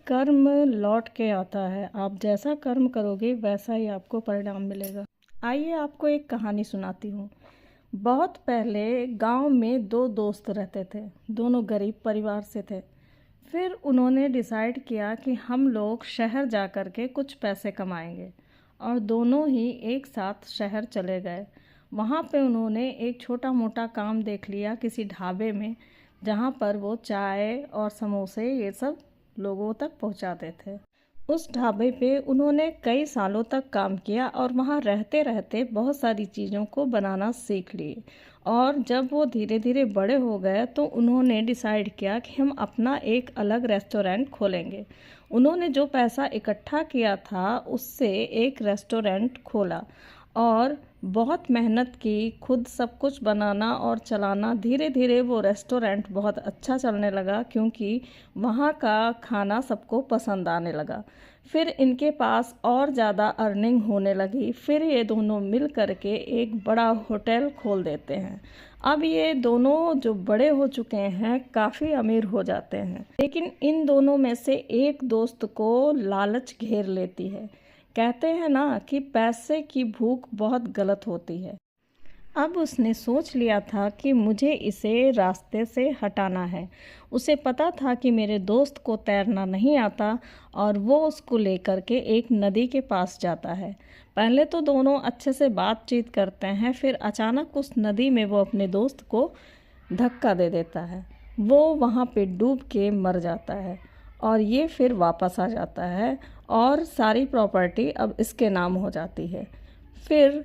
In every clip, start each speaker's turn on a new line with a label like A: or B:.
A: कर्म लौट के आता है। आप जैसा कर्म करोगे वैसा ही आपको परिणाम मिलेगा। आइए आपको एक कहानी सुनाती हूँ। बहुत पहले गांव में दो दोस्त रहते थे। दोनों गरीब परिवार से थे। फिर उन्होंने डिसाइड किया कि हम लोग शहर जा कर के कुछ पैसे कमाएंगे, और दोनों ही एक साथ शहर चले गए। वहाँ पे उन्होंने एक छोटा मोटा काम देख लिया किसी ढाबे में, जहाँ पर वो चाय और समोसे ये सब लोगों तक पहुँचाते थे। उस ढाबे पे उन्होंने कई सालों तक काम किया और वहाँ रहते रहते बहुत सारी चीज़ों को बनाना सीख लिए। और जब वो धीरे धीरे बड़े हो गए तो उन्होंने डिसाइड किया कि हम अपना एक अलग रेस्टोरेंट खोलेंगे। उन्होंने जो पैसा इकट्ठा किया था उससे एक रेस्टोरेंट खोला और बहुत मेहनत की, खुद सब कुछ बनाना और चलाना। धीरे धीरे वो रेस्टोरेंट बहुत अच्छा चलने लगा क्योंकि वहाँ का खाना सबको पसंद आने लगा। फिर इनके पास और ज़्यादा अर्निंग होने लगी। फिर ये दोनों मिल करके एक बड़ा होटल खोल देते हैं। अब ये दोनों जो बड़े हो चुके हैं काफ़ी अमीर हो जाते हैं, लेकिन इन दोनों में से एक दोस्त को लालच घेर लेती है। कहते हैं ना कि पैसे की भूख बहुत गलत होती है। अब उसने सोच लिया था कि मुझे इसे रास्ते से हटाना है। उसे पता था कि मेरे दोस्त को तैरना नहीं आता और वो उसको लेकर के एक नदी के पास जाता है। पहले तो दोनों अच्छे से बातचीत करते हैं, फिर अचानक उस नदी में वो अपने दोस्त को धक्का दे देता है। वो वहाँ पे डूब के मर जाता है और ये फिर वापस आ जाता है और सारी प्रॉपर्टी अब इसके नाम हो जाती है। फिर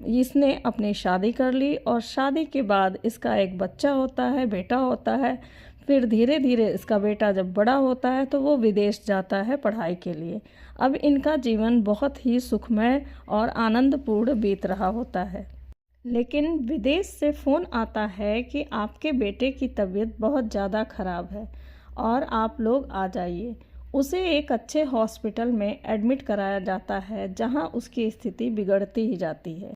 A: इसने अपनी शादी कर ली और शादी के बाद इसका एक बच्चा होता है, बेटा होता है। फिर धीरे धीरे इसका बेटा जब बड़ा होता है तो वो विदेश जाता है पढ़ाई के लिए। अब इनका जीवन बहुत ही सुखमय और आनंदपूर्ण बीत रहा होता है। लेकिन विदेश से फ़ोन आता है कि आपके बेटे की तबीयत बहुत ज़्यादा ख़राब है और आप लोग आ जाइए। उसे एक अच्छे हॉस्पिटल में एडमिट कराया जाता है, जहां उसकी स्थिति बिगड़ती ही जाती है।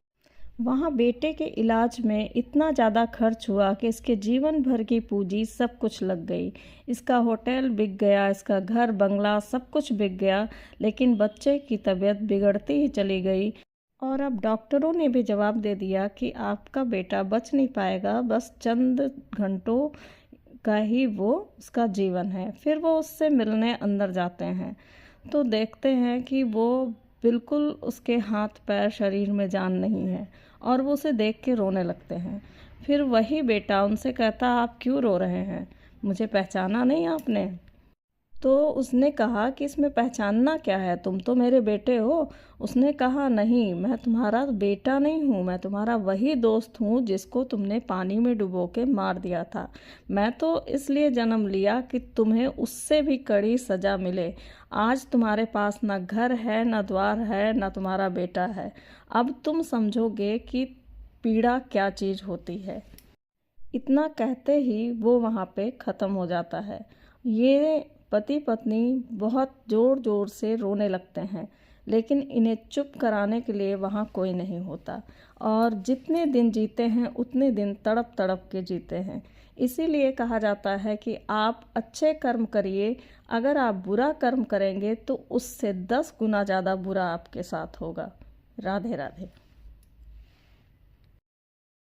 A: वहां बेटे के इलाज में इतना ज़्यादा खर्च हुआ कि इसके जीवन भर की पूंजी सब कुछ लग गई। इसका होटल बिक गया, इसका घर बंगला सब कुछ बिक गया, लेकिन बच्चे की तबीयत बिगड़ती ही चली गई। और अब डॉक्टरों ने भी जवाब दे दिया कि आपका बेटा बच नहीं पाएगा, बस चंद घंटों का ही वो उसका जीवन है। फिर वो उससे मिलने अंदर जाते हैं तो देखते हैं कि वो बिल्कुल उसके हाथ पैर शरीर में जान नहीं है और वो उसे देख के रोने लगते हैं। फिर वही बेटा उनसे कहता, आप क्यों रो रहे हैं, मुझे पहचाना नहीं आपने? तो उसने कहा कि इसमें पहचानना क्या है, तुम तो मेरे बेटे हो। उसने कहा, नहीं, मैं तुम्हारा बेटा नहीं हूँ, मैं तुम्हारा वही दोस्त हूँ जिसको तुमने पानी में डुबो के मार दिया था। मैं तो इसलिए जन्म लिया कि तुम्हें उससे भी कड़ी सज़ा मिले। आज तुम्हारे पास ना घर है, ना द्वार है, ना तुम्हारा बेटा है। अब तुम समझोगे कि पीड़ा क्या चीज़ होती है। इतना कहते ही वो वहाँ पे ख़त्म हो जाता है। ये पति पत्नी बहुत ज़ोर ज़ोर से रोने लगते हैं, लेकिन इन्हें चुप कराने के लिए वहाँ कोई नहीं होता। और जितने दिन जीते हैं उतने दिन तड़प तड़प के जीते हैं। इसीलिए कहा जाता है कि आप अच्छे कर्म करिए, अगर आप बुरा कर्म करेंगे तो उससे 10 गुना ज़्यादा बुरा आपके साथ होगा। राधे राधे।